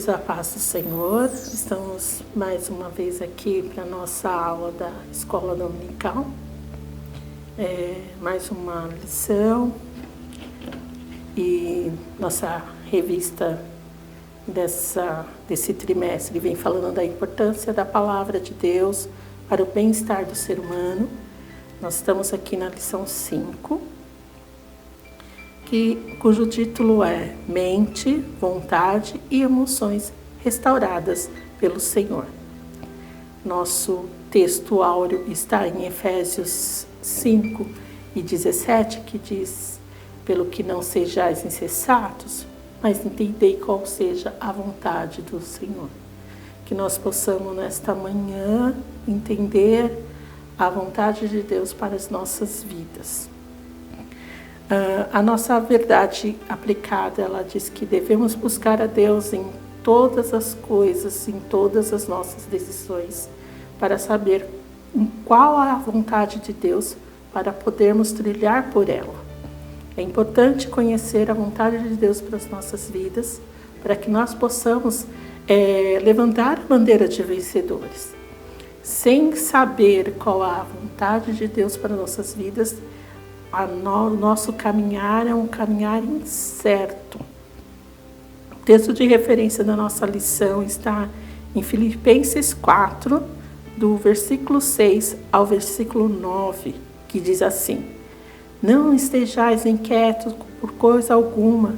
queridos, a paz do Senhor. Estamos mais uma vez aqui para a nossa aula da Escola Dominical. Mais uma lição e nossa revista desse trimestre vem falando da importância da Palavra de Deus para o bem-estar do ser humano. Nós estamos aqui na lição 5, cujo título é Mente, Vontade e Emoções Restauradas pelo Senhor. Nosso texto áureo está em Efésios 5:17, que diz: pelo que não sejais insensatos, mas entendei qual seja a vontade do Senhor. Que nós possamos nesta manhã entender a vontade de Deus para as nossas vidas. A nossa verdade aplicada, ela diz que devemos buscar a Deus em todas as coisas, em todas as nossas decisões, para saber qual é a vontade de Deus, para podermos trilhar por ela. É importante conhecer a vontade de Deus para as nossas vidas, para que nós possamos levantar a bandeira de vencedores. Sem saber qual é a vontade de Deus para nossas vidas, o nosso caminhar é um caminhar incerto. O texto de referência da nossa lição está em Filipenses 4, do versículo 6 ao versículo 9, que diz assim: não estejais inquietos por coisa alguma,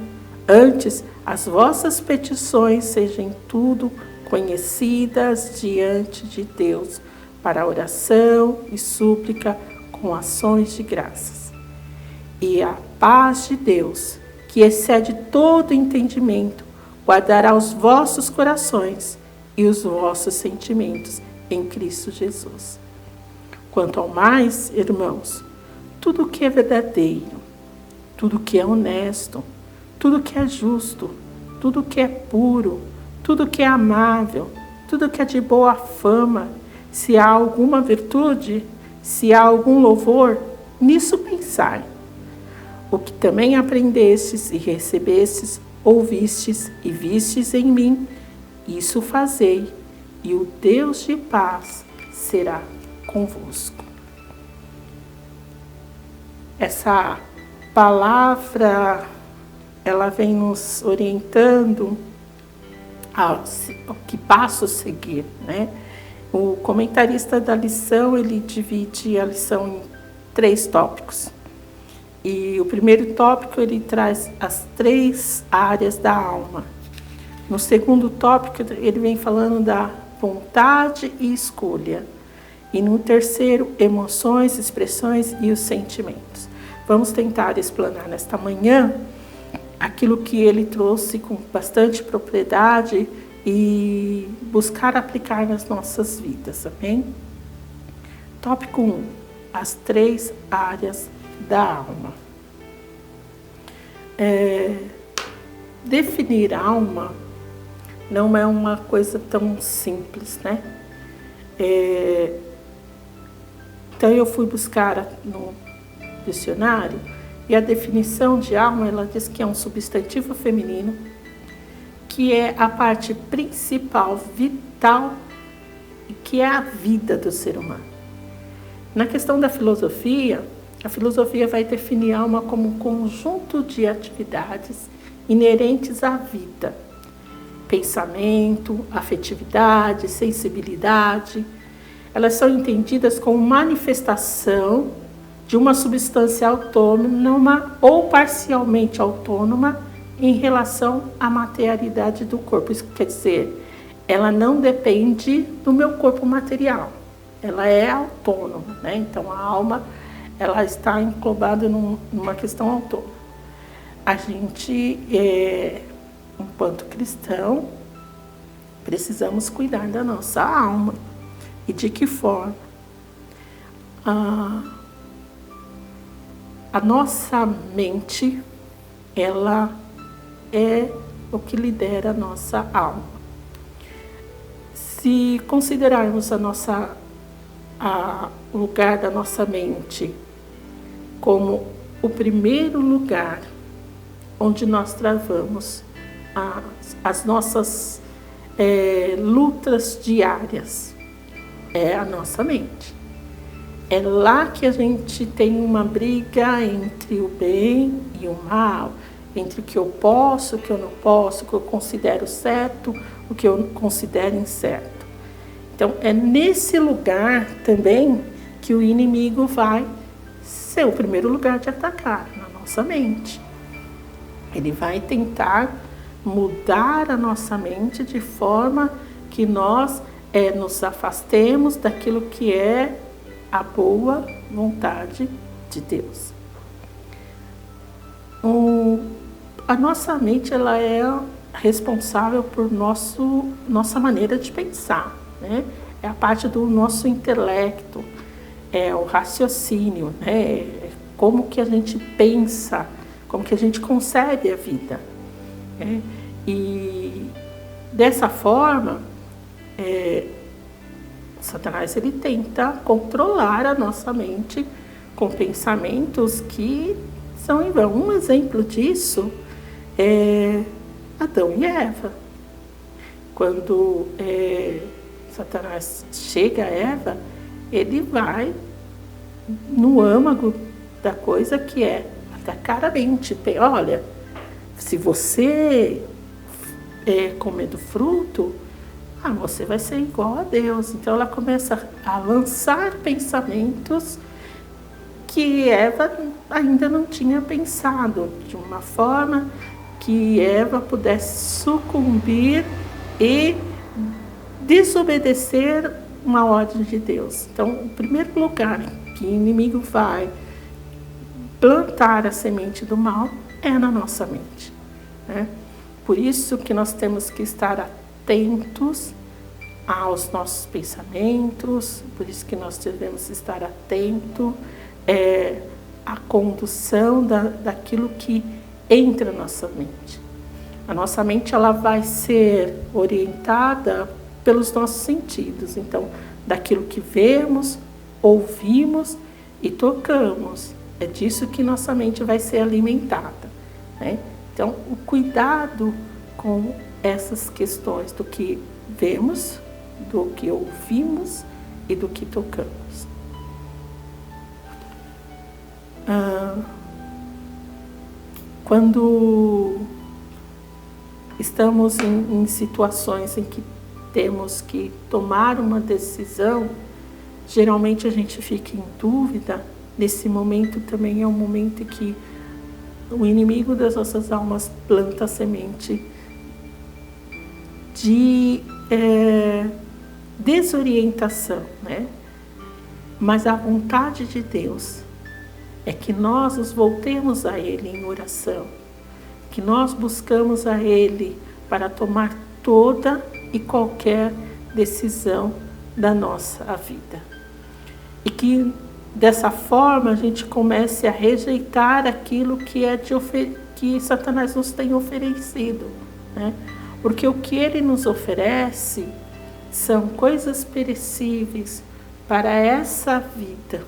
antes as vossas petições sejam tudo conhecidas diante de Deus, para oração e súplica com ações de graças. E a paz de Deus, que excede todo entendimento, guardará os vossos corações e os vossos sentimentos em Cristo Jesus. Quanto ao mais, irmãos, tudo que é verdadeiro, tudo que é honesto, tudo que é justo, tudo que é puro, tudo que é amável, tudo que é de boa fama, se há alguma virtude, se há algum louvor, nisso pensai. O que também aprendestes e recebestes, ouvistes e vistes em mim, isso fazei, e o Deus de paz será convosco. Essa palavra, ela vem nos orientando ao que passo seguir, né? O comentarista da lição, ele divide a lição em 3 tópicos. E o primeiro tópico, ele traz as 3 áreas da alma. No segundo tópico, ele vem falando da vontade e escolha. E no terceiro, emoções, expressões e os sentimentos. Vamos tentar explanar nesta manhã aquilo que ele trouxe com bastante propriedade e buscar aplicar nas nossas vidas, amém? Tópico 1, as 3 áreas da alma. Definir alma não é uma coisa tão simples, né? Então eu fui buscar no dicionário e a definição de alma, ela diz que é um substantivo feminino, que é a parte principal, vital, que é a vida do ser humano. Na questão da filosofia, a filosofia vai definir a alma como um conjunto de atividades inerentes à vida. Pensamento, afetividade, sensibilidade. Elas são entendidas como manifestação de uma substância autônoma ou parcialmente autônoma em relação à materialidade do corpo. Isso quer dizer, ela não depende do meu corpo material. Ela é autônoma, né? Então, a alma, ela está englobada numa questão autônoma. A gente, enquanto cristão, precisamos cuidar da nossa alma. E de que forma? A nossa mente, ela é o que lidera a nossa alma. Se considerarmos o lugar da nossa mente como o primeiro lugar onde nós travamos as nossas lutas diárias? É a nossa mente. É lá que a gente tem uma briga entre o bem e o mal, entre o que eu posso, o que eu não posso, o que eu considero certo, o que eu considero incerto. Então, é nesse lugar também que o inimigo vai ser o primeiro lugar de atacar, na nossa mente. Ele vai tentar mudar a nossa mente de forma que nós nos afastemos daquilo que é a boa vontade de Deus. A nossa mente, ela é responsável por nossa maneira de pensar, né? É a parte do nosso intelecto, é o raciocínio, né? É como que a gente pensa, como que a gente concebe a vida, né? E dessa forma, Satanás, ele tenta controlar a nossa mente com pensamentos que são em vão. Um exemplo disso é Adão e Eva. Quando Satanás chega a Eva, ele vai no âmago da coisa, que é atacar a mente. Olha, se você comer do fruto, você vai ser igual a Deus. Então ela começa a lançar pensamentos que Eva ainda não tinha pensado, de uma forma que Eva pudesse sucumbir e desobedecer uma ordem de Deus. Então, o primeiro lugar que o inimigo vai plantar a semente do mal é na nossa mente, né? Por isso que nós temos que estar atentos aos nossos pensamentos, por isso que nós devemos estar atentos à condução daquilo que entra na nossa mente. A nossa mente, ela vai ser orientada pelos nossos sentidos, então, daquilo que vemos, ouvimos e tocamos. É disso que nossa mente vai ser alimentada, né? Então, o cuidado com essas questões do que vemos, do que ouvimos e do que tocamos. Quando estamos em situações em que temos que tomar uma decisão, geralmente a gente fica em dúvida. Nesse momento também é um momento que o inimigo das nossas almas planta a semente de desorientação, né? Mas a vontade de Deus é que nós nos voltemos a Ele em oração, que nós buscamos a Ele para tomar toda e qualquer decisão da nossa vida. E que dessa forma a gente comece a rejeitar aquilo que que Satanás nos tem oferecido, né? Porque o que ele nos oferece são coisas perecíveis para essa vida.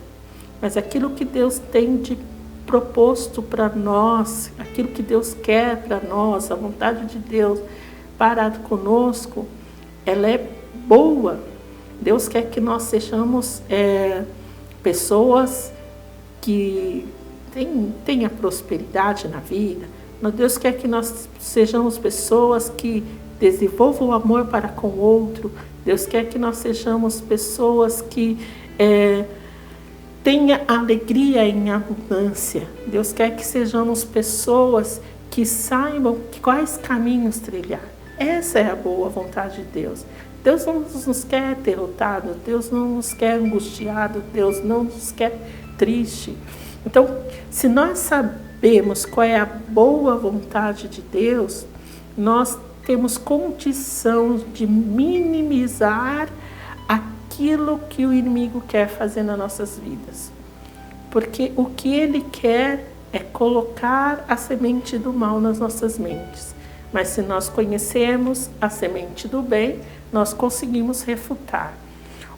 Mas aquilo que Deus tem de proposto para nós, aquilo que Deus quer para nós, a vontade de Deus para conosco, ela é boa. Deus quer que nós sejamos pessoas que tenham prosperidade na vida. Deus quer que nós sejamos pessoas que desenvolvam o amor para com o outro. Deus quer que nós sejamos pessoas que tenham alegria em abundância. Deus quer que sejamos pessoas que saibam quais caminhos trilhar. Essa é a boa vontade de Deus. Deus não nos quer derrotado, Deus não nos quer angustiado, Deus não nos quer triste. Então, se nós sabemos qual é a boa vontade de Deus, nós temos condição de minimizar aquilo que o inimigo quer fazer nas nossas vidas. Porque o que ele quer é colocar a semente do mal nas nossas mentes. Mas se nós conhecermos a semente do bem, nós conseguimos refutar.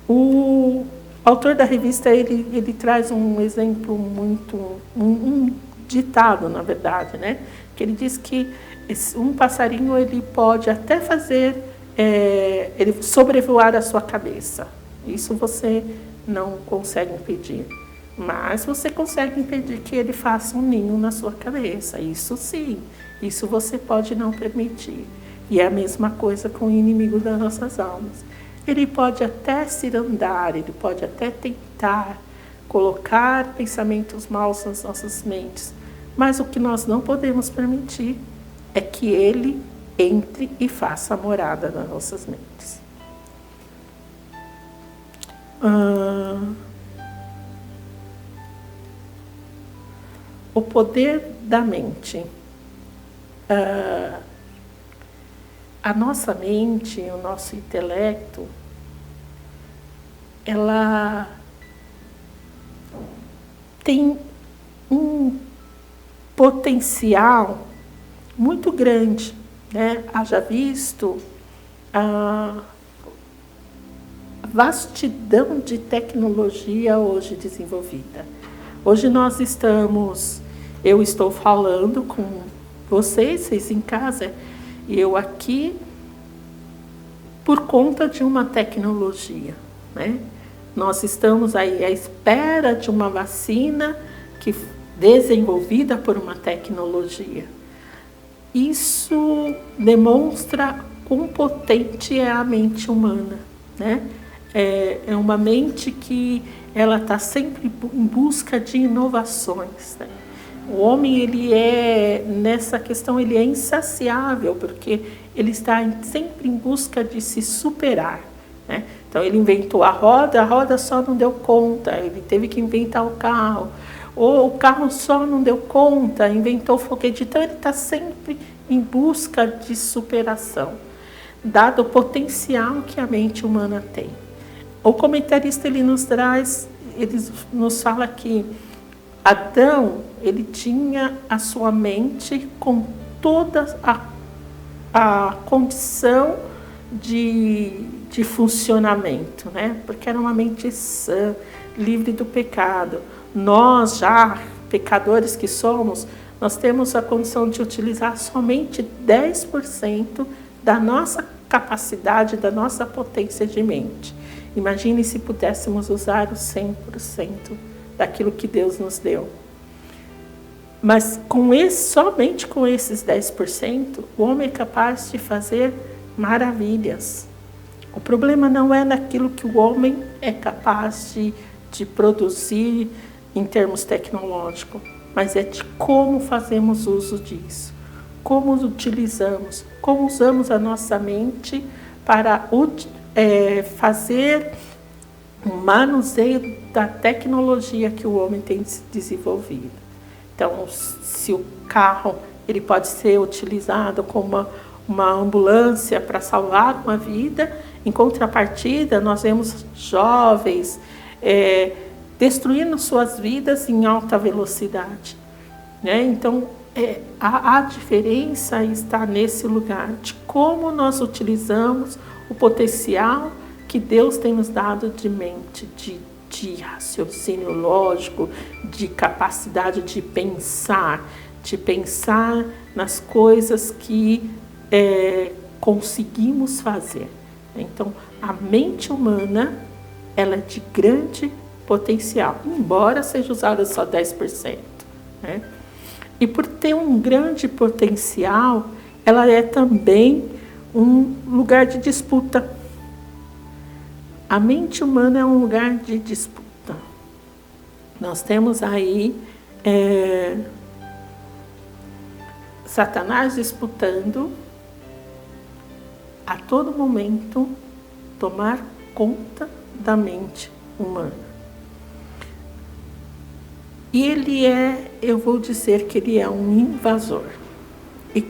O autor da revista, ele traz um exemplo um ditado, na verdade, né? Que ele diz que um passarinho, ele pode até fazer ele sobrevoar a sua cabeça. Isso você não consegue impedir. Mas você consegue impedir que ele faça um ninho na sua cabeça. Isso sim, isso você pode não permitir. E é a mesma coisa com o inimigo das nossas almas. Ele pode até cirandar, ele pode até tentar colocar pensamentos maus nas nossas mentes. Mas o que nós não podemos permitir é que ele entre e faça a morada nas nossas mentes. O poder da mente. A nossa mente, o nosso intelecto, ela tem um potencial muito grande, né? Haja visto a vastidão de tecnologia hoje desenvolvida. Hoje eu estou falando com vocês em casa, e eu aqui por conta de uma tecnologia, né? Nós estamos aí à espera de uma vacina desenvolvida por uma tecnologia. Isso demonstra quão potente é a mente humana, né? É uma mente que ela está sempre em busca de inovações, né? O homem, nessa questão, ele é insaciável, porque ele está sempre em busca de se superar, né? Então, ele inventou a roda só não deu conta, ele teve que inventar o carro. Ou o carro só não deu conta, inventou o foguete. Então, ele está sempre em busca de superação, dado o potencial que a mente humana tem. O comentarista, ele nos fala que Adão, ele tinha a sua mente com toda a condição de funcionamento, né? Porque era uma mente sã, livre do pecado. Nós, já pecadores que somos, nós temos a condição de utilizar somente 10% da nossa capacidade, da nossa potência de mente. Imagine se pudéssemos usar os 100% daquilo que Deus nos deu. Mas somente com esses 10%, o homem é capaz de fazer maravilhas. O problema não é naquilo que o homem é capaz de produzir em termos tecnológicos, mas é de como fazemos uso disso, como utilizamos, como usamos a nossa mente para fazer um manuseio da tecnologia que o homem tem desenvolvido. Então, se o carro ele pode ser utilizado como uma ambulância para salvar uma vida, em contrapartida, nós vemos jovens destruindo suas vidas em alta velocidade, né? Então, a diferença está nesse lugar, de como nós utilizamos o potencial que Deus tem nos dado de mente, de raciocínio lógico, de capacidade de pensar nas coisas que conseguimos fazer. Então, a mente humana, ela é de grande potencial, embora seja usada só 10%, né? E por ter um grande potencial, ela é também um lugar de disputa. A mente humana é um lugar de disputa. Nós temos aí Satanás disputando a todo momento tomar conta da mente humana. E eu vou dizer que ele é um invasor. E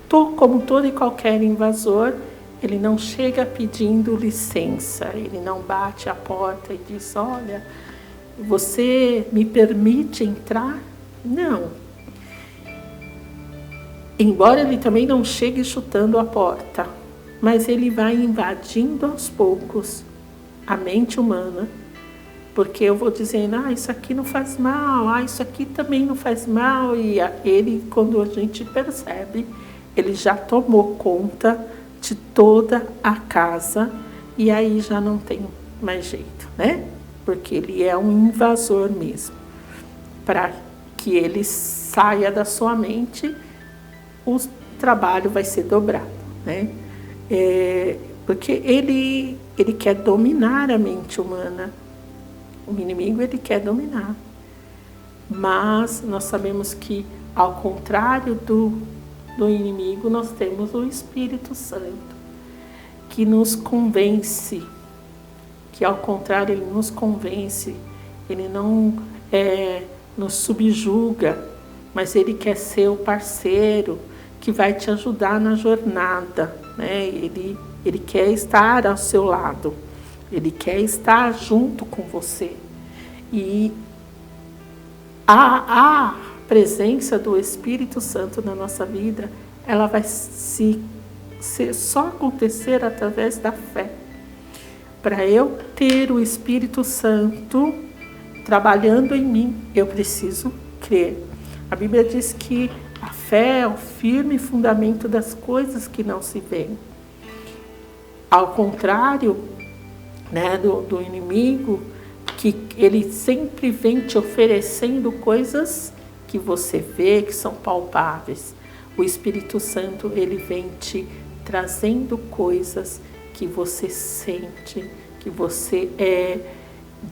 como todo e qualquer invasor, ele não chega pedindo licença, ele não bate a porta e diz, olha, você me permite entrar? Não. Embora ele também não chegue chutando a porta, mas ele vai invadindo aos poucos a mente humana, porque eu vou dizendo, isso aqui não faz mal, isso aqui também não faz mal, e ele, quando a gente percebe, ele já tomou conta de toda a casa, e aí já não tem mais jeito, né? Porque ele é um invasor mesmo. Para que ele saia da sua mente, o trabalho vai ser dobrado, né? Porque ele quer dominar a mente humana. O inimigo, ele quer dominar. Mas nós sabemos que, ao contrário do inimigo, nós temos o Espírito Santo, que nos convence, que ao contrário, ele nos convence, ele não nos subjuga, mas ele quer ser o parceiro que vai te ajudar na jornada, né? Ele quer estar ao seu lado, ele quer estar junto com você. E a presença do Espírito Santo na nossa vida, ela vai só acontecer através da fé. Para eu ter o Espírito Santo trabalhando em mim, eu preciso crer. A Bíblia diz que a fé é o firme fundamento das coisas que não se veem. Ao contrário, né, do inimigo, que ele sempre vem te oferecendo coisas que você vê, que são palpáveis. O Espírito Santo, ele vem te trazendo coisas que você sente, que você é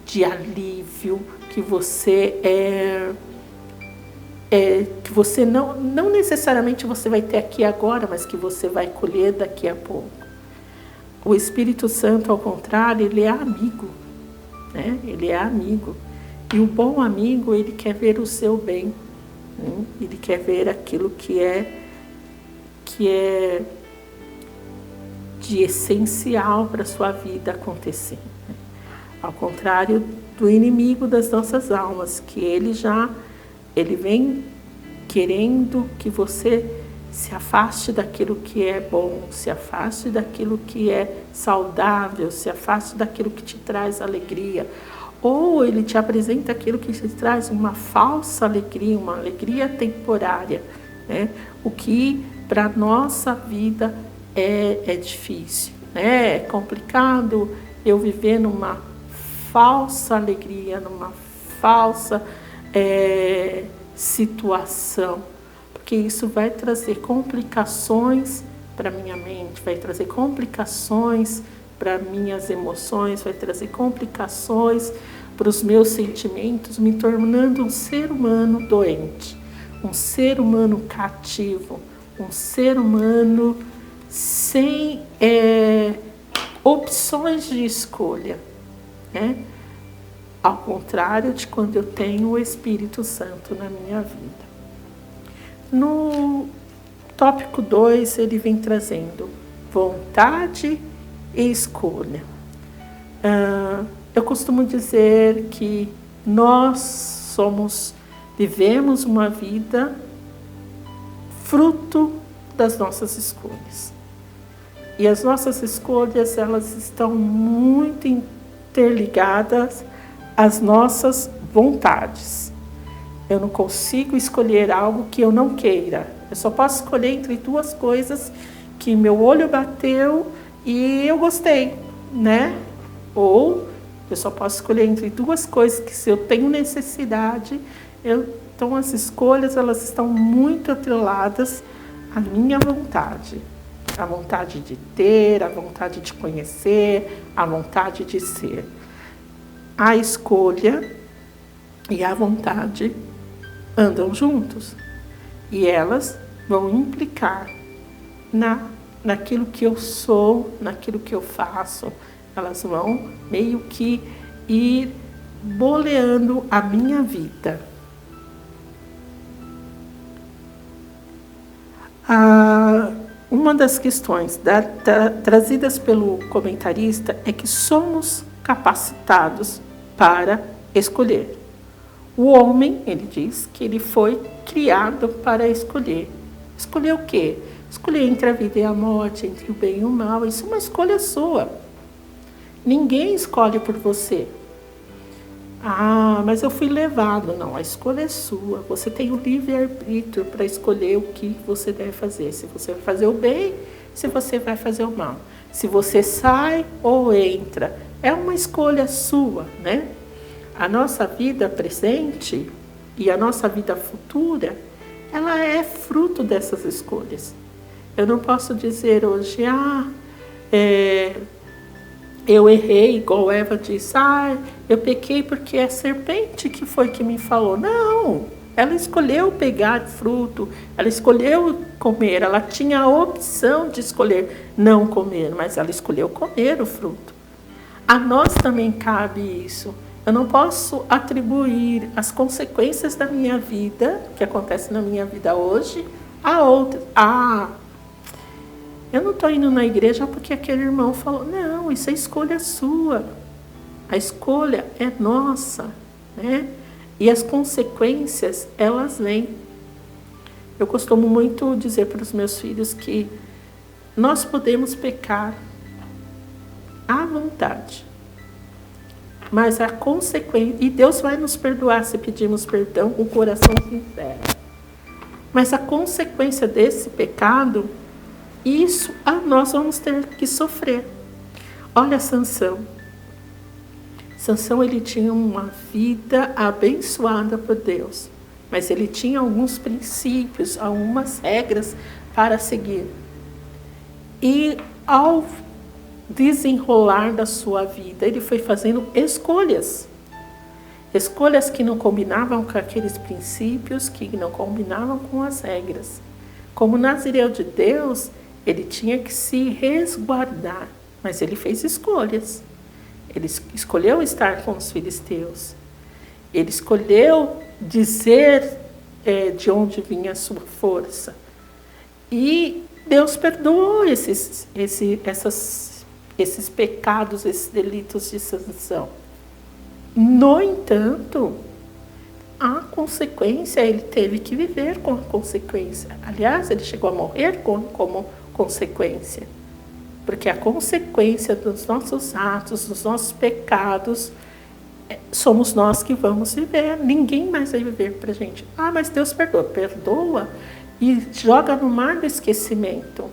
de alívio, que você que você não necessariamente você vai ter aqui agora, mas que você vai colher daqui a pouco. O Espírito Santo, ao contrário, ele é amigo, né? Ele é amigo. E o bom amigo, ele quer ver o seu bem, né? Ele quer ver aquilo que é de essencial para a sua vida acontecer, né? Ao contrário do inimigo das nossas almas, que ele vem querendo que você se afaste daquilo que é bom, se afaste daquilo que é saudável, se afaste daquilo que te traz alegria. Ou ele te apresenta aquilo que te traz uma falsa alegria, uma alegria temporária, né? O que para a nossa vida é difícil, né? É complicado eu viver numa falsa alegria, numa falsa situação, porque isso vai trazer complicações para minha mente, vai trazer complicações para minhas emoções, vai trazer complicações para os meus sentimentos, me tornando um ser humano doente, um ser humano cativo, um ser humano sem opções de escolha, né? Ao contrário de quando eu tenho o Espírito Santo na minha vida. No tópico 2, ele vem trazendo vontade e escolha. Eu costumo dizer que nós vivemos uma vida fruto das nossas escolhas. E as nossas escolhas, elas estão muito interligadas às nossas vontades. Eu não consigo escolher algo que eu não queira. Eu só posso escolher entre duas coisas que meu olho bateu e eu gostei, né? Ou eu só posso escolher entre duas coisas que, se eu tenho necessidade, então as escolhas, elas estão muito atreladas à minha vontade. A vontade de ter, a vontade de conhecer, a vontade de ser. A escolha e a vontade andam juntos. E elas vão implicar naquilo que eu sou, naquilo que eu faço. Elas vão meio que ir boleando a minha vida. Uma das questões trazidas pelo comentarista é que somos capacitados para escolher. O homem, ele diz que ele foi criado para escolher. Escolher o quê? Escolher entre a vida e a morte, entre o bem e o mal. Isso é uma escolha sua. Ninguém escolhe por você. Mas eu fui levado. Não, a escolha é sua. Você tem o livre-arbítrio para escolher o que você deve fazer. Se você vai fazer o bem, se você vai fazer o mal. Se você sai ou entra, é uma escolha sua, né? A nossa vida presente e a nossa vida futura, ela é fruto dessas escolhas. Eu não posso dizer hoje, eu errei, igual Eva disse, eu pequei porque é a serpente que foi que me falou. Não, ela escolheu pegar fruto, ela escolheu comer, ela tinha a opção de escolher não comer, mas ela escolheu comer o fruto. A nós também cabe isso. Eu não posso atribuir as consequências da minha vida, que acontece na minha vida hoje, a outras. Eu não estou indo na igreja porque aquele irmão falou. Não, isso é escolha sua. A escolha é nossa, né? E as consequências, elas vêm. Eu costumo muito dizer para os meus filhos que nós podemos pecar à vontade. Mas a consequência... E Deus vai nos perdoar se pedirmos perdão com o coração sincero. Mas a consequência desse pecado, isso nós vamos ter que sofrer. Olha Sansão. Sansão, ele tinha uma vida abençoada por Deus. Mas ele tinha alguns princípios, algumas regras para seguir. E ao desenrolar da sua vida, ele foi fazendo escolhas. Escolhas que não combinavam com aqueles princípios, que não combinavam com as regras. Como nazireu de Deus, ele tinha que se resguardar, mas ele fez escolhas. Ele escolheu estar com os filisteus. Ele escolheu dizer de onde vinha a sua força. E Deus perdoou esses pecados, esses delitos de Sansão. No entanto, a consequência, ele teve que viver com a consequência. Aliás, ele chegou a morrer como consequência. Porque a consequência dos nossos atos, dos nossos pecados, somos nós que vamos viver. Ninguém mais vai viver para a gente. Mas Deus perdoa. Perdoa e joga no mar do esquecimento.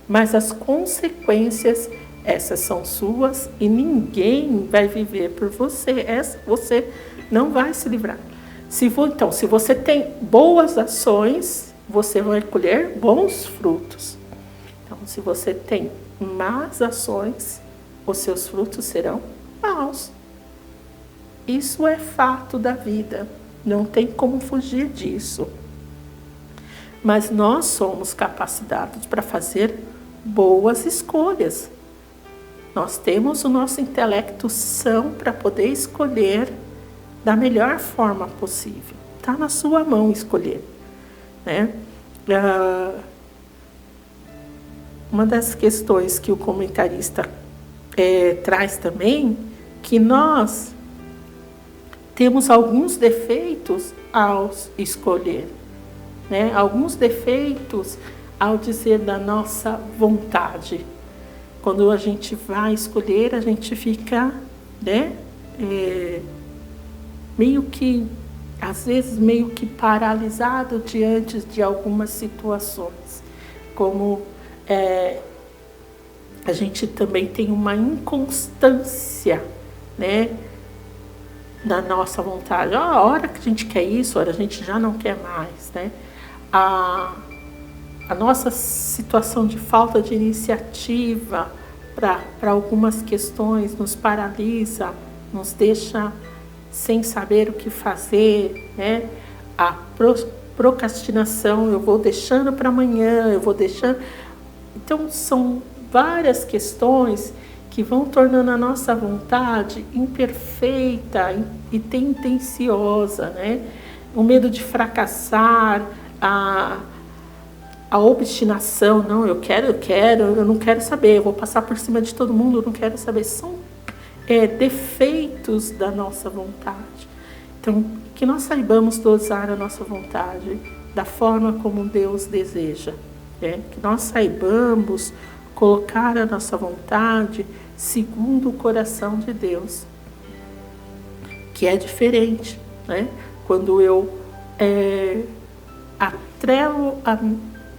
Mas as consequências, essas são suas e ninguém vai viver por você. Você não vai se livrar. Se você tem boas ações, você vai colher bons frutos. Então, se você tem más ações, os seus frutos serão maus. Isso é fato da vida. Não tem como fugir disso. Mas nós somos capacitados para fazer boas escolhas. Nós temos o nosso intelecto são para poder escolher da melhor forma possível. Está na sua mão escolher, né? Uma das questões que o comentarista traz também, que nós temos alguns defeitos ao escolher, né? Alguns defeitos ao dizer da nossa vontade. Quando a gente vai escolher, a gente fica, né, às vezes meio que paralisado diante de algumas situações. Como a gente também tem uma inconstância, né, na nossa vontade. A hora que a gente quer isso, a hora a gente já não quer mais, né? A nossa situação de falta de iniciativa para algumas questões nos paralisa, nos deixa sem saber o que fazer, né? A procrastinação, eu vou deixando para amanhã, eu vou deixando... Então, são várias questões que vão tornando a nossa vontade imperfeita e tendenciosa, né? O medo de fracassar, a obstinação, não, eu não quero saber, eu vou passar por cima de todo mundo, eu não quero saber. São defeitos da nossa vontade. Então, que nós saibamos dosar a nossa vontade da forma como Deus deseja. Que nós saibamos colocar a nossa vontade segundo o coração de Deus. Que é diferente, né? Quando eu atrelo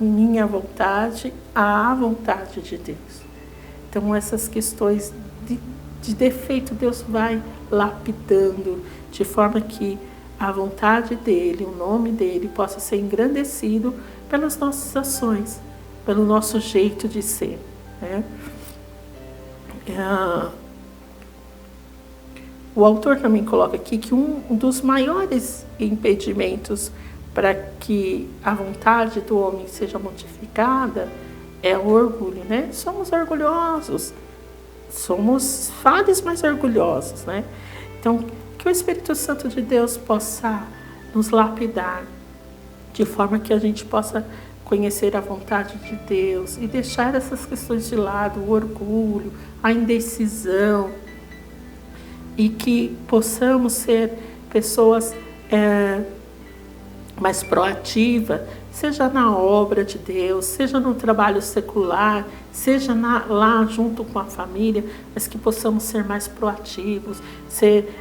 minha vontade à vontade de Deus. Então essas questões de defeito Deus vai lapidando, de forma que a vontade dele, o nome dele possa ser engrandecido pelas nossas ações, pelo nosso jeito de ser, né? O autor também coloca aqui que um dos maiores impedimentos para que a vontade do homem seja modificada é o orgulho, né? Somos orgulhosos, somos falhos, mas orgulhosos, né? Então, que o Espírito Santo de Deus possa nos lapidar, de forma que a gente possa conhecer a vontade de Deus e deixar essas questões de lado, o orgulho, a indecisão, e que possamos ser pessoas mais proativas, seja na obra de Deus, seja no trabalho secular, seja lá junto com a família, mas que possamos ser mais proativos, ser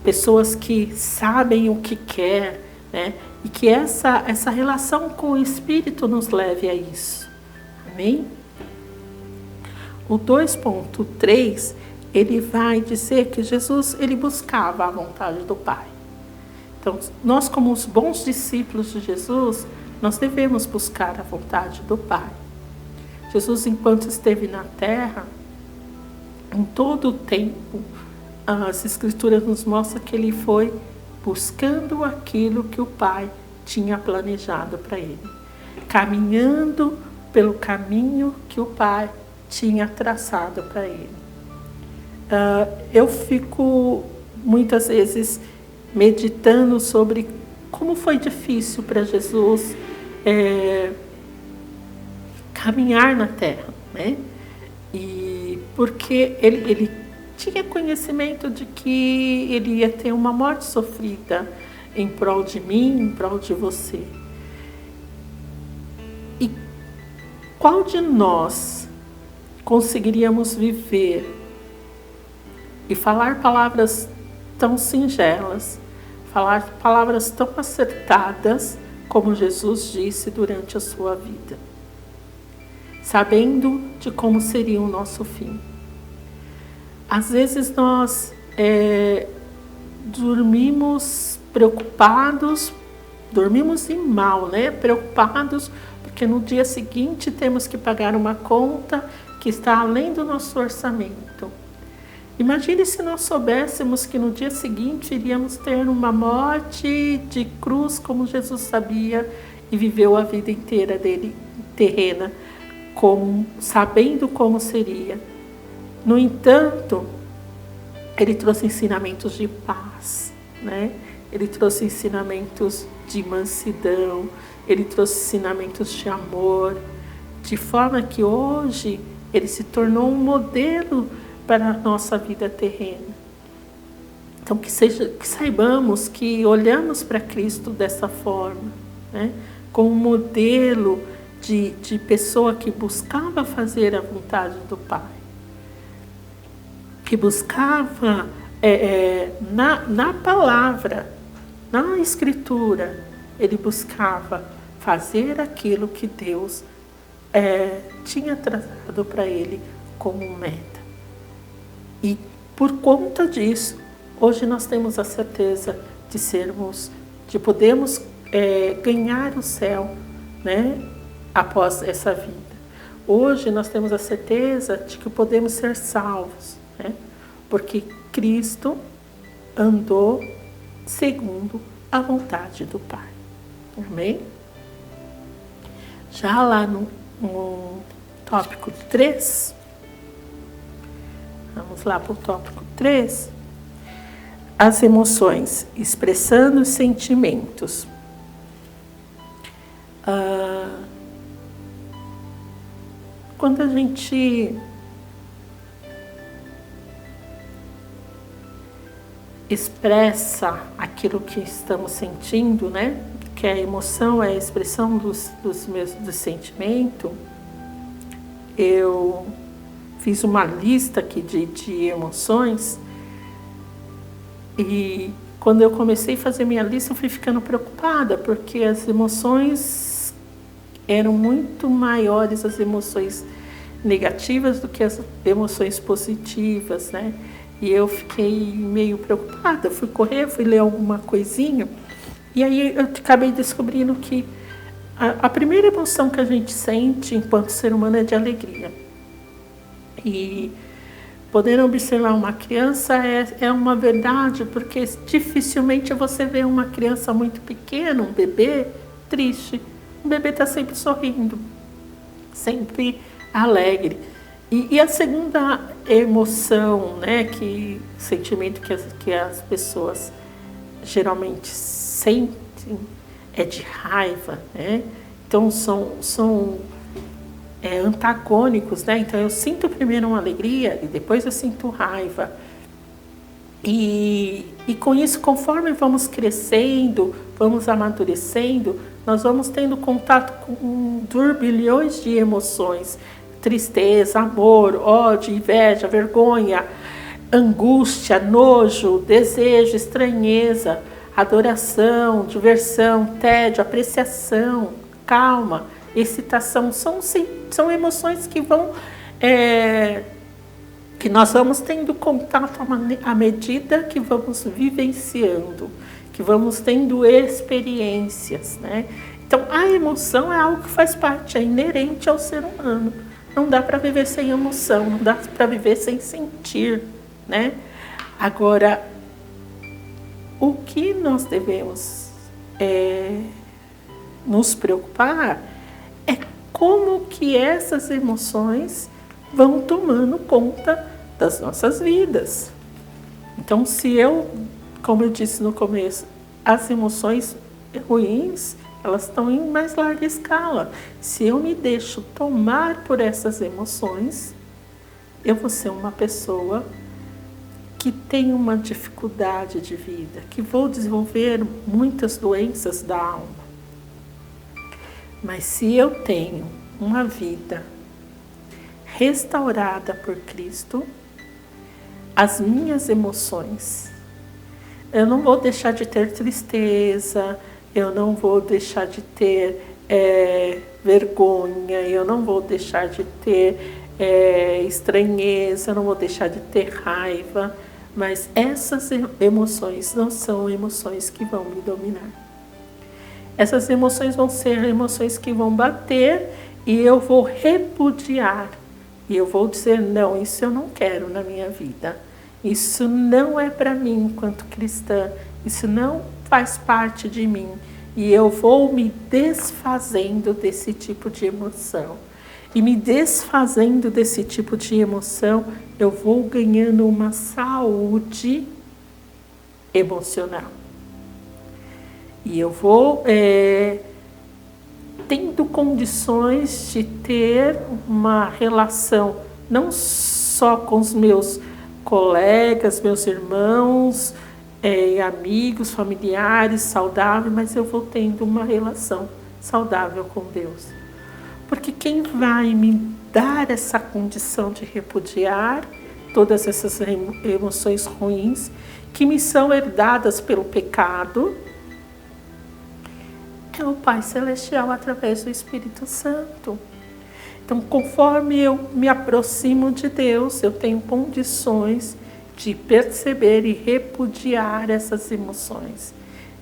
pessoas que sabem o que quer, né? E que essa relação com o Espírito nos leve a isso. Amém? O 2.3, ele vai dizer que Jesus, ele buscava a vontade do Pai. Então, nós como os bons discípulos de Jesus, nós devemos buscar a vontade do Pai. Jesus, enquanto esteve na terra, em todo o tempo, as Escrituras nos mostram que ele foi buscando aquilo que o Pai tinha planejado para ele, caminhando pelo caminho que o Pai tinha traçado para ele. Eu fico muitas vezes meditando sobre como foi difícil para Jesus caminhar na terra, né? E porque ele tinha conhecimento de que ele ia ter uma morte sofrida em prol de mim, em prol de você. E qual de nós conseguiríamos viver e falar palavras tão singelas, falar palavras tão acertadas como Jesus disse durante a sua vida, sabendo de como seria o nosso fim? Às vezes nós dormimos preocupados, dormimos em mal, né? Preocupados porque no dia seguinte temos que pagar uma conta que está além do nosso orçamento. Imagine se nós soubéssemos que no dia seguinte iríamos ter uma morte de cruz, como Jesus sabia e viveu a vida inteira dele terrena, sabendo como seria. No entanto, ele trouxe ensinamentos de paz, né? Ele trouxe ensinamentos de mansidão, ele trouxe ensinamentos de amor, de forma que hoje ele se tornou um modelo para a nossa vida terrena. Então que saibamos que olhamos para Cristo dessa forma, né? Como um modelo de pessoa que buscava fazer a vontade do Pai, que buscava na palavra, na Escritura, ele buscava fazer aquilo que Deus tinha traçado para ele como meta. E por conta disso, hoje nós temos a certeza de podermos ganhar o céu, né, após essa vida. Hoje nós temos a certeza de que podemos ser salvos, né, porque Cristo andou segundo a vontade do Pai. Amém? Já lá no tópico 3, vamos lá para o tópico 3, as emoções, expressando os sentimentos. Quando a gente expressa aquilo que estamos sentindo, né? Que a emoção é a expressão do sentimento. Eu fiz uma lista aqui de emoções e quando eu comecei a fazer minha lista eu fui ficando preocupada, porque as emoções eram muito maiores as emoções negativas do que as emoções positivas, né? E eu fiquei meio preocupada, fui correr, fui ler alguma coisinha, e aí eu acabei descobrindo que a primeira emoção que a gente sente enquanto ser humano é de alegria. E poder observar uma criança é uma verdade, porque dificilmente você vê uma criança muito pequena, um bebê, triste. O bebê está sempre sorrindo, sempre alegre. E a segunda emoção, né, sentimento que as pessoas geralmente sentem é de raiva, né? Então são antagônicos, né? Então eu sinto primeiro uma alegria e depois eu sinto raiva. E com isso, conforme vamos crescendo, vamos amadurecendo, nós vamos tendo contato com turbilhões de emoções: tristeza, amor, ódio, inveja, vergonha, angústia, nojo, desejo, estranheza, adoração, diversão, tédio, apreciação, calma, excitação. São emoções que vão que nós vamos tendo contato à medida que vamos vivenciando, que vamos tendo experiências, né? Então, a emoção é algo que faz parte, é inerente ao ser humano. Não dá para viver sem emoção, não dá para viver sem sentir, né? Agora, o que nós devemos nos preocupar é como que essas emoções vão tomando conta das nossas vidas. Então, como eu disse no começo, as emoções ruins, elas estão em mais larga escala. Se eu me deixo tomar por essas emoções, eu vou ser uma pessoa que tem uma dificuldade de vida, que vou desenvolver muitas doenças da alma. Mas se eu tenho uma vida restaurada por Cristo, as minhas emoções, eu não vou deixar de ter tristeza, eu não vou deixar de ter vergonha, eu não vou deixar de ter estranheza, eu não vou deixar de ter raiva, mas essas emoções não são emoções que vão me dominar. Essas emoções vão ser emoções que vão bater e eu vou repudiar. E eu vou dizer, não, isso eu não quero na minha vida. Isso não é para mim enquanto cristã. Isso não faz parte de mim. E eu vou me desfazendo desse tipo de emoção. E me desfazendo desse tipo de emoção, eu vou ganhando uma saúde emocional. E eu vou tendo condições de ter uma relação não só com os meus colegas, meus irmãos, amigos, familiares, saudável, mas eu vou tendo uma relação saudável com Deus. Porque quem vai me dar essa condição de repudiar todas essas emoções ruins que me são herdadas pelo pecado é o Pai Celestial através do Espírito Santo. Então, conforme eu me aproximo de Deus, eu tenho condições de perceber e repudiar essas emoções.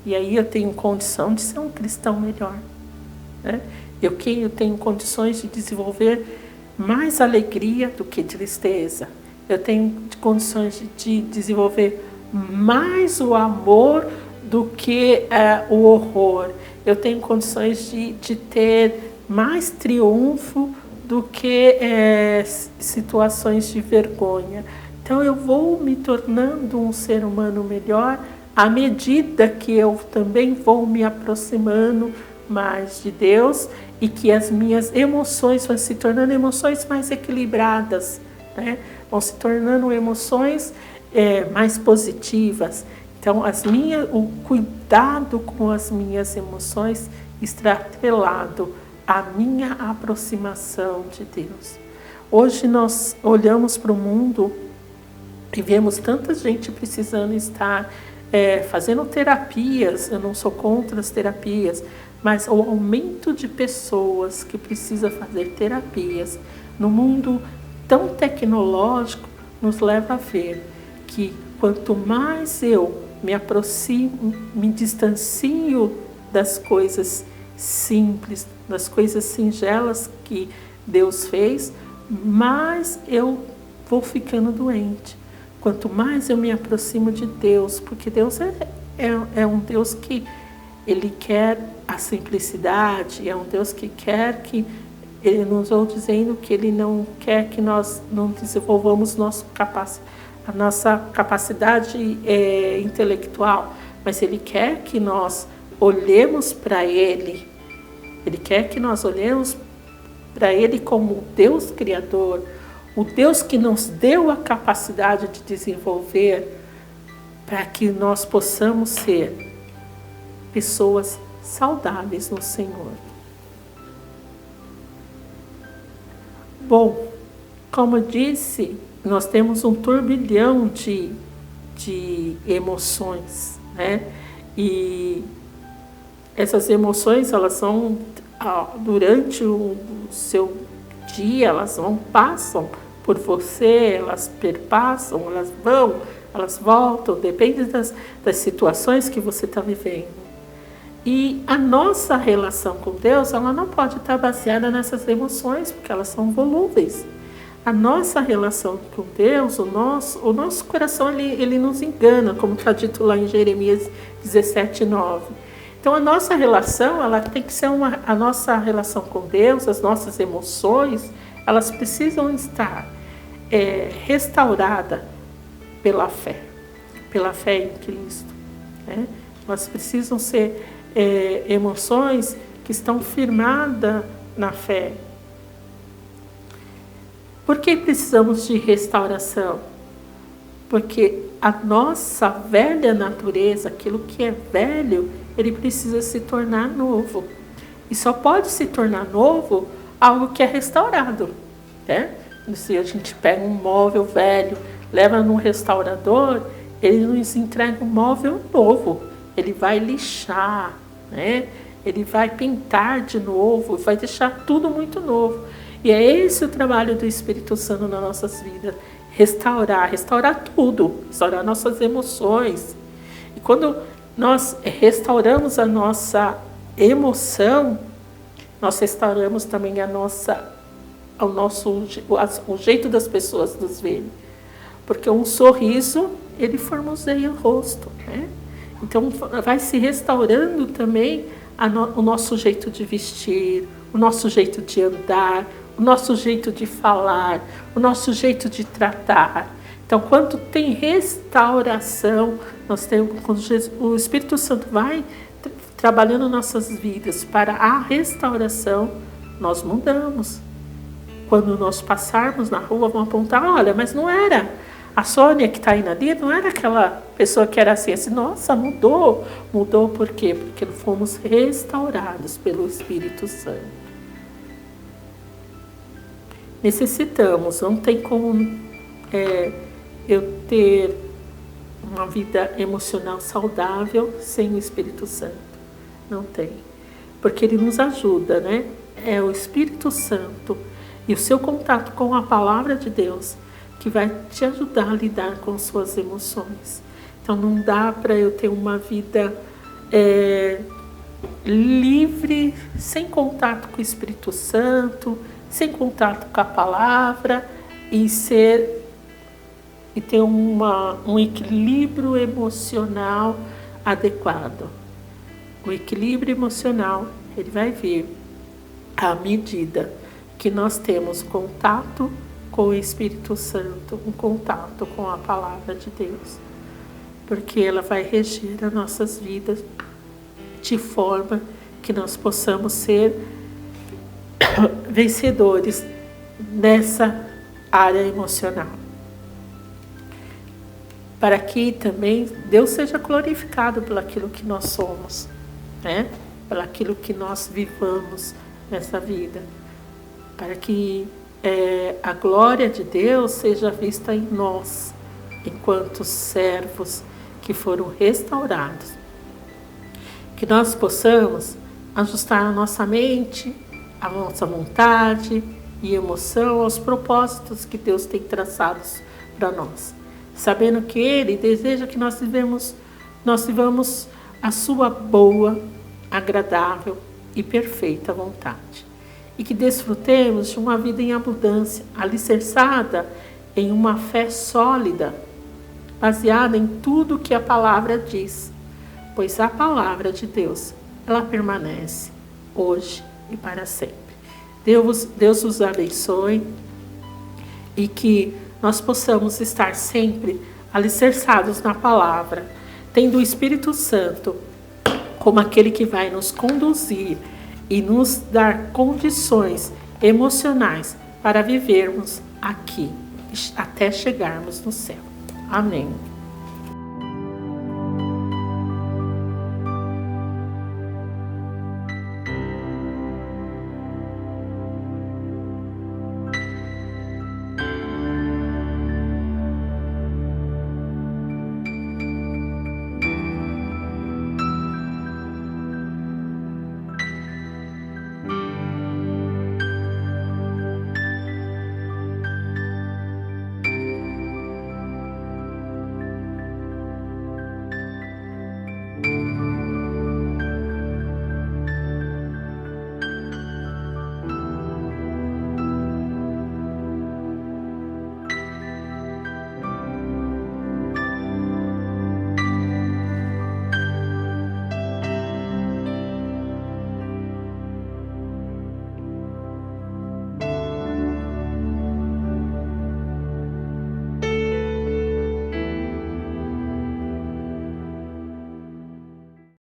E aí eu tenho condição de ser um cristão melhor, né? Eu tenho condições de desenvolver mais alegria do que tristeza. Eu tenho condições de desenvolver mais o amor do que o horror. Eu tenho condições de ter mais triunfo do que situações de vergonha. Então eu vou me tornando um ser humano melhor à medida que eu também vou me aproximando mais de Deus e que as minhas emoções vão se tornando emoções mais equilibradas, né? Vão se tornando emoções mais positivas. Então, o cuidado com as minhas emoções está atrelado à minha aproximação de Deus. Hoje nós olhamos para o mundo e vemos tanta gente precisando estar fazendo terapias. Eu não sou contra as terapias, mas o aumento de pessoas que precisam fazer terapias no mundo tão tecnológico nos leva a ver que quanto mais eu me aproximo, me distancio das coisas simples, das coisas singelas que Deus fez, mais eu vou ficando doente. Quanto mais eu me aproximo de Deus, porque Deus é um Deus que Ele quer a simplicidade, é um Deus que quer que Ele nos ouve dizendo que Ele não quer que nós não desenvolvamos a nossa capacidade intelectual, mas Ele quer que nós olhemos para Ele. Ele quer que nós olhemos para Ele como o Deus Criador, o Deus que nos deu a capacidade de desenvolver, para que nós possamos ser pessoas saudáveis no Senhor. Bom, como eu disse, nós temos um turbilhão de emoções, né? E essas emoções, elas vão, durante o seu dia, passam por você, elas perpassam, elas vão, elas voltam, depende das situações que você está vivendo. E a nossa relação com Deus, ela não pode estar baseada nessas emoções, porque elas são volúveis. A nossa relação com Deus, o nosso coração, ele nos engana, como está dito lá em Jeremias 17:9. Então, a nossa relação, ela tem que ser a nossa relação com Deus, as nossas emoções, elas precisam estar restauradas pela fé em Cristo, né? Elas precisam ser emoções que estão firmadas na fé. Por que precisamos de restauração? Porque a nossa velha natureza, aquilo que é velho, ele precisa se tornar novo. E só pode se tornar novo algo que é restaurado, né? Se a gente pega um móvel velho, leva num restaurador, ele nos entrega um móvel novo. Ele vai lixar, né? Ele vai pintar de novo, vai deixar tudo muito novo. E é esse o trabalho do Espírito Santo nas nossas vidas. Restaurar tudo, restaurar nossas emoções. E quando nós restauramos a nossa emoção, nós restauramos também o jeito das pessoas nos verem. Porque um sorriso, ele formoseia o rosto, né? Então vai se restaurando também o nosso jeito de vestir, o nosso jeito de andar, o nosso jeito de falar, o nosso jeito de tratar. Então, quando tem restauração, quando o Espírito Santo vai trabalhando nossas vidas para a restauração, nós mudamos. Quando nós passarmos na rua, vão apontar, olha, mas não era a Sônia que está indo ali, não era aquela pessoa que era assim, nossa, mudou. Mudou por quê? Porque fomos restaurados pelo Espírito Santo. Necessitamos, não tem como eu ter uma vida emocional saudável sem o Espírito Santo. Não tem. Porque ele nos ajuda, né? É o Espírito Santo e o seu contato com a palavra de Deus que vai te ajudar a lidar com suas emoções. Então não dá para eu ter uma vida livre, sem contato com o Espírito Santo, sem contato com a palavra e ter um equilíbrio emocional adequado. O equilíbrio emocional, ele vai vir à medida que nós temos contato com o Espírito Santo, um contato com a palavra de Deus. Porque ela vai reger as nossas vidas de forma que nós possamos ser vencedores nessa área emocional. Para que também Deus seja glorificado pelo aquilo que nós somos, né? Pelo aquilo que nós vivamos nessa vida. Para que a glória de Deus seja vista em nós, enquanto servos que foram restaurados. Que nós possamos ajustar a nossa mente, a nossa vontade e emoção aos propósitos que Deus tem traçados para nós, sabendo que Ele deseja que nós vivamos a sua boa, agradável e perfeita vontade, e que desfrutemos de uma vida em abundância, alicerçada em uma fé sólida, baseada em tudo que a palavra diz, pois a palavra de Deus, ela permanece hoje e para sempre. Deus os abençoe e que nós possamos estar sempre alicerçados na palavra, tendo o Espírito Santo como aquele que vai nos conduzir e nos dar condições emocionais para vivermos aqui, até chegarmos no céu. Amém.